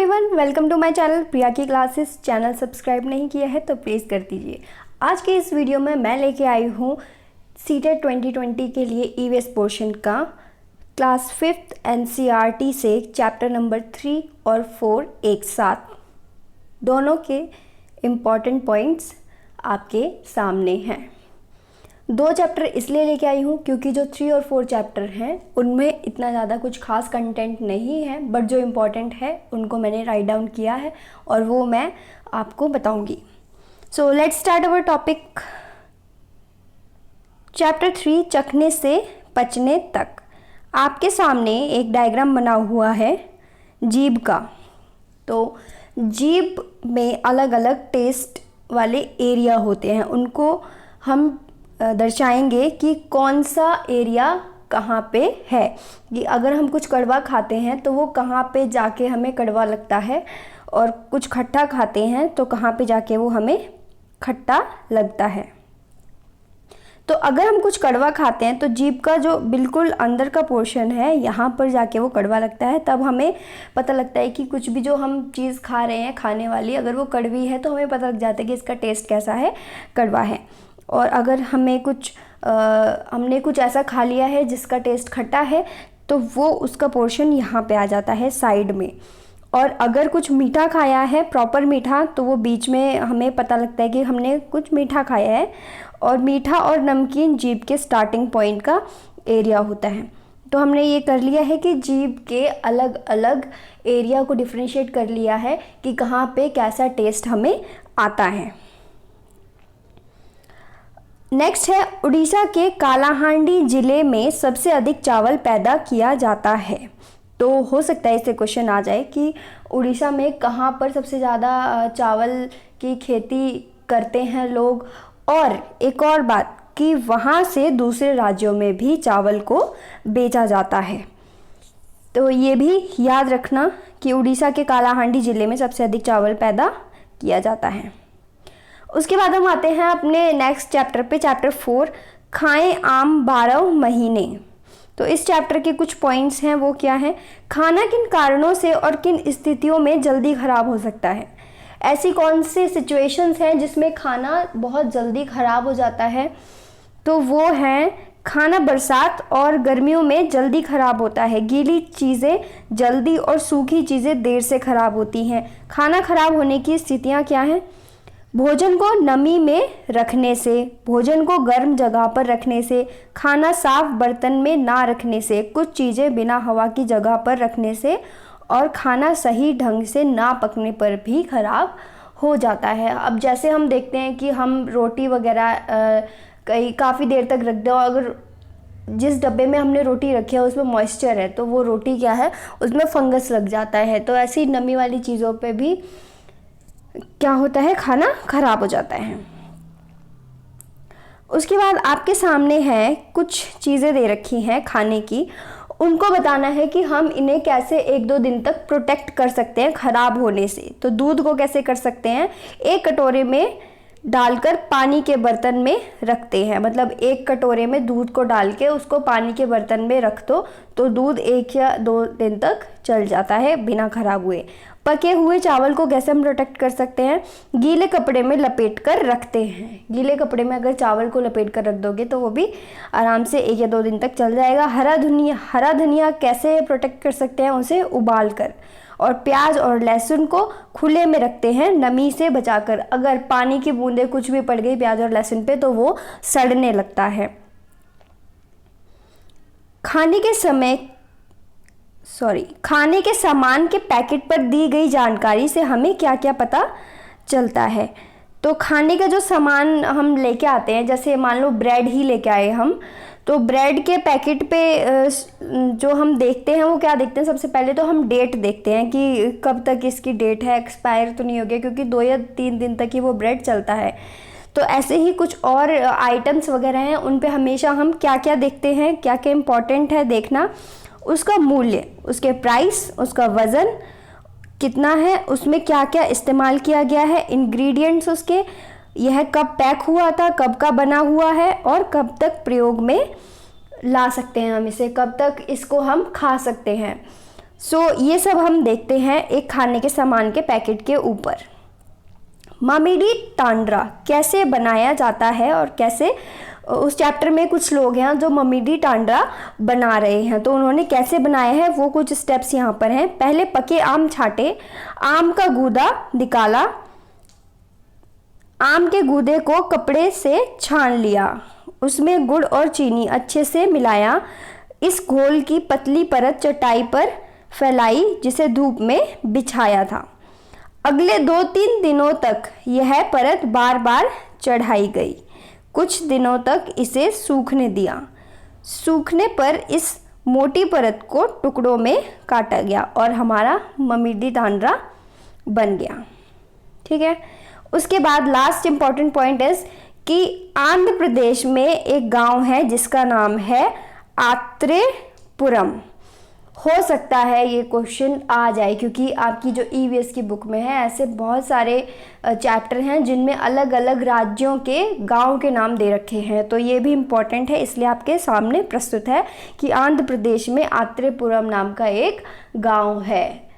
Everyone, welcome to my channel Priya की classes. Channel subscribe नहीं किया है तो प्लीज़ कर दीजिए। आज के इस वीडियो में मैं लेके आई हूँ सीटेट 2020 के लिए ईवीएस पोर्शन का क्लास 5th एनसीईआरटी से चैप्टर नंबर 3 और 4 एक साथ, दोनों के इम्पॉर्टेंट पॉइंट्स आपके सामने हैं। दो चैप्टर इसलिए लेके आई हूँ क्योंकि जो 3 और 4 चैप्टर हैं उनमें इतना ज़्यादा कुछ खास कंटेंट नहीं है, बट जो इम्पॉर्टेंट है उनको मैंने राइट डाउन किया है और वो मैं आपको बताऊँगी। So let's start our topic. Chapter 3, चखने से पचने तक। आपके सामने एक डायग्राम बना हुआ है जीभ का। तो जीभ में अलग अलग टेस्ट वाले एरिया होते हैं, उनको हम दर्शाएंगे कि कौन सा एरिया कहाँ पे है। कि अगर हम कुछ कड़वा खाते हैं तो वो कहाँ पे जाके हमें कड़वा लगता है, और कुछ खट्टा खाते हैं तो कहाँ पे जाके वो हमें खट्टा लगता है। तो अगर हम कुछ कड़वा खाते हैं तो जीभ का जो बिल्कुल अंदर का पोर्शन है यहाँ पर जाके वो कड़वा लगता है। तब हमें पता लगता है कि कुछ भी जो हम चीज़ खा रहे हैं खाने वाली, अगर वो कड़वी है तो हमें पता लग जाता है कि इसका टेस्ट कैसा है, कड़वा है। और अगर हमें हमने कुछ ऐसा खा लिया है जिसका टेस्ट खट्टा है तो वो उसका पोर्शन यहाँ पे आ जाता है साइड में। और अगर कुछ मीठा खाया है, प्रॉपर मीठा, तो वो बीच में हमें पता लगता है कि हमने कुछ मीठा खाया है। और मीठा और नमकीन जीभ के स्टार्टिंग पॉइंट का एरिया होता है। तो हमने ये कर लिया है कि जीभ के अलग अलग एरिया को डिफ्रेंशिएट कर लिया है कि कहाँ पे कैसा टेस्ट हमें आता है। नेक्स्ट है, उड़ीसा के कालाहांडी ज़िले में सबसे अधिक चावल पैदा किया जाता है। तो हो सकता है इससे क्वेश्चन आ जाए कि उड़ीसा में कहाँ पर सबसे ज़्यादा चावल की खेती करते हैं लोग, और एक और बात कि वहाँ से दूसरे राज्यों में भी चावल को बेचा जाता है। तो ये भी याद रखना कि उड़ीसा के कालाहांडी ज़िले में सबसे अधिक चावल पैदा किया जाता है। उसके बाद हम आते हैं अपने नेक्स्ट चैप्टर पे, चैप्टर 4, खाएं आम 12 महीने। तो इस चैप्टर के कुछ पॉइंट्स हैं, वो क्या है? खाना किन कारणों से और किन स्थितियों में जल्दी ख़राब हो सकता है? ऐसी कौन सी सिचुएशंस हैं जिसमें खाना बहुत जल्दी ख़राब हो जाता है? तो वो हैं, खाना बरसात और गर्मियों में जल्दी ख़राब होता है। गीली चीज़ें जल्दी और सूखी चीज़ें देर से ख़राब होती हैं। खाना ख़राब होने की स्थितियाँ क्या हैं? भोजन को नमी में रखने से, भोजन को गर्म जगह पर रखने से, खाना साफ बर्तन में ना रखने से, कुछ चीज़ें बिना हवा की जगह पर रखने से, और खाना सही ढंग से ना पकने पर भी ख़राब हो जाता है। अब जैसे हम देखते हैं कि हम रोटी वगैरह काफ़ी देर तक रख दें, और अगर जिस डब्बे में हमने रोटी रखी है उसमें मॉइस्चर है तो वो रोटी क्या है, उसमें फंगस लग जाता है। तो ऐसी नमी वाली चीज़ों पे भी क्या होता है, खाना ख़राब हो जाता है। उसके बाद आपके सामने है कुछ चीज़ें दे रखी हैं खाने की, उनको बताना है कि हम इन्हें कैसे 1-2 दिन तक प्रोटेक्ट कर सकते हैं ख़राब होने से। तो दूध को कैसे कर सकते हैं? एक कटोरे में डालकर पानी के बर्तन में रखते हैं, मतलब एक कटोरे में दूध को डाल के उसको पानी के बर्तन में रख दो तो दूध 1 या 2 दिन तक चल जाता है बिना ख़राब हुए। पके हुए चावल को कैसे हम प्रोटेक्ट कर सकते हैं? गीले कपड़े में लपेट कर रखते हैं। गीले कपड़े में अगर चावल को लपेट कर रख दोगे तो वो भी आराम से 1 या 2 दिन तक चल जाएगा। हरा धनिया कैसे प्रोटेक्ट कर सकते हैं? उसे उबाल कर। और प्याज और लहसुन को खुले में रखते हैं नमी से बचाकर। अगर पानी की बूंदें कुछ भी पड़ गई प्याज और लहसुन पे तो वो सड़ने लगता है। खाने के सामान के पैकेट पर दी गई जानकारी से हमें क्या क्या पता चलता है? तो खाने का जो सामान हम लेके आते हैं, जैसे मान लो ब्रेड ही लेके आए हम, तो ब्रेड के पैकेट पे जो हम देखते हैं वो क्या देखते हैं? सबसे पहले तो हम डेट देखते हैं कि कब तक इसकी डेट है, एक्सपायर तो नहीं हो गया, क्योंकि 2 या 3 दिन तक ही वो ब्रेड चलता है। तो ऐसे ही कुछ और आइटम्स वगैरह हैं, उन पे हमेशा हम क्या क्या देखते हैं, क्या क्या इम्पोर्टेंट है देखना? उसका मूल्य, उसके प्राइस, उसका वज़न कितना है, उसमें क्या क्या इस्तेमाल किया गया है, इंग्रेडिएंट्स उसके, यह कब पैक हुआ था, कब का बना हुआ है, और कब तक प्रयोग में ला सकते हैं हम इसे, कब तक इसको हम खा सकते हैं। ये सब हम देखते हैं एक खाने के सामान के पैकेट के ऊपर। मामिडी टांड्रा कैसे बनाया जाता है और कैसे, उस चैप्टर में कुछ लोग हैं जो मामिडी टांड्रा बना रहे हैं, तो उन्होंने कैसे बनाया है वो कुछ स्टेप्स यहाँ पर हैं। पहले पके आम छाटे, आम का गूदा निकाला, आम के गूदे को कपड़े से छान लिया, उसमें गुड़ और चीनी अच्छे से मिलाया, इस घोल की पतली परत चटाई पर फैलाई जिसे धूप में बिछाया था। अगले 2-3 दिनों तक यह परत बार बार चढ़ाई गई। कुछ दिनों तक इसे सूखने दिया। सूखने पर इस मोटी परत को टुकड़ों में काटा गया और हमारा मामिडी टांड्रा बन गया। ठीक है, उसके बाद लास्ट इम्पॉर्टेंट पॉइंट इज कि आंध्र प्रदेश में एक गांव है जिसका नाम है आत्रेयपुरम। हो सकता है ये क्वेश्चन आ जाए क्योंकि आपकी जो ईवीएस की बुक में है ऐसे बहुत सारे चैप्टर हैं जिनमें अलग अलग राज्यों के गांव के नाम दे रखे हैं, तो ये भी इम्पॉर्टेंट है, इसलिए आपके सामने प्रस्तुत है कि आंध्र प्रदेश में आत्रेयपुरम नाम का एक गांव है।